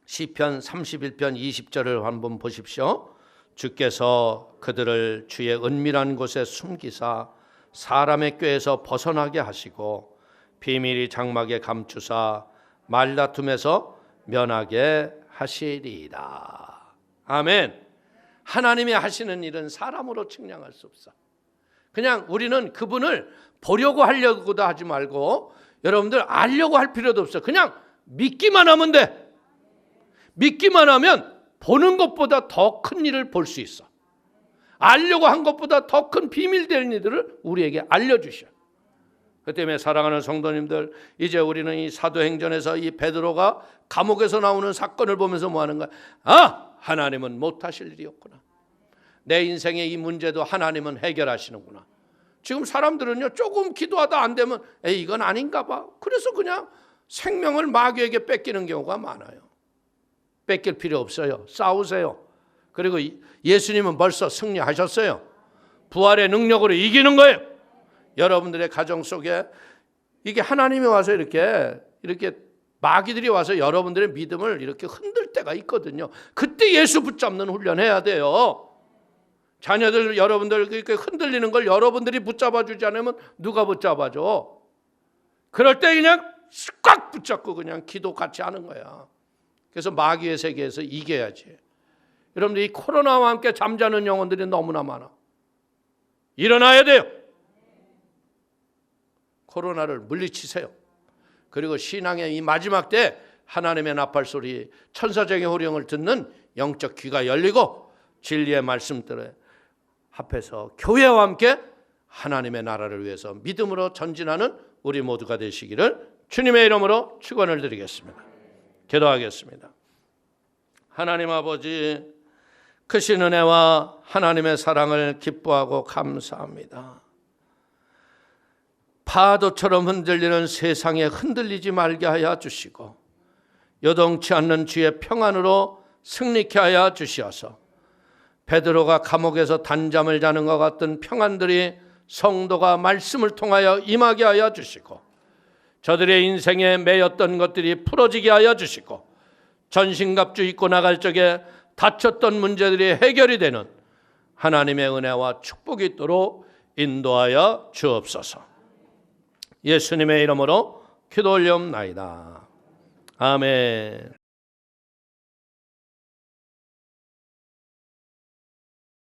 시편 31편 20절을 한번 보십시오. 주께서 그들을 주의 은밀한 곳에 숨기사 사람의 꾀에서 벗어나게 하시고 비밀이 장막에 감추사 말다툼에서 면하게 하시리이다. 아멘. 하나님이 하시는 일은 사람으로 측량할 수 없어. 그냥 우리는 그분을 보려고 하려고도 하지 말고 여러분들 알려고 할 필요도 없어. 그냥 믿기만 하면 돼. 믿기만 하면 보는 것보다 더 큰 일을 볼 수 있어. 알려고 한 것보다 더 큰 비밀된 일들을 우리에게 알려주셔. 그 때문에 사랑하는 성도님들, 이제 우리는 이 사도행전에서 이 베드로가 감옥에서 나오는 사건을 보면서 뭐 하는 거야? 아, 하나님은 못하실 일이 없구나. 내 인생의 이 문제도 하나님은 해결하시는구나. 지금 사람들은요, 조금 기도하다 안 되면 에이, 이건 아닌가 봐. 그래서 그냥 생명을 마귀에게 뺏기는 경우가 많아요. 뺏길 필요 없어요. 싸우세요. 그리고 예수님은 벌써 승리하셨어요. 부활의 능력으로 이기는 거예요. 여러분들의 가정 속에 이게 하나님이 와서 이렇게 마귀들이 와서 여러분들의 믿음을 이렇게 흔들 때가 있거든요. 그때 예수 붙잡는 훈련해야 돼요. 자녀들 여러분들 그렇게 흔들리는 걸 여러분들이 붙잡아 주지 않으면 누가 붙잡아줘? 그럴 때 그냥 꽉 붙잡고 그냥 기도 같이 하는 거야. 그래서 마귀의 세계에서 이겨야지. 여러분들 이 코로나와 함께 잠자는 영혼들이 너무나 많아. 일어나야 돼요. 코로나를 물리치세요. 그리고 신앙의 이 마지막 때 하나님의 나팔 소리, 천사적인 호령을 듣는 영적 귀가 열리고 진리의 말씀들에 합해서 교회와 함께 하나님의 나라를 위해서 믿음으로 전진하는 우리 모두가 되시기를 주님의 이름으로 축원을 드리겠습니다. 기도하겠습니다. 하나님 아버지, 크신 은혜와 하나님의 사랑을 기뻐하고 감사합니다. 파도처럼 흔들리는 세상에 흔들리지 말게 하여 주시고 요동치 않는 주의 평안으로 승리케 하여 주시어서 베드로가 감옥에서 단잠을 자는 것 같은 평안들이 성도가 말씀을 통하여 임하게 하여 주시고 저들의 인생에 매였던 것들이 풀어지게 하여 주시고 전신갑주 입고 나갈 적에 다쳤던 문제들이 해결이 되는 하나님의 은혜와 축복이 있도록 인도하여 주옵소서. 예수님의 이름으로 기도 올리옵나이다. 아멘.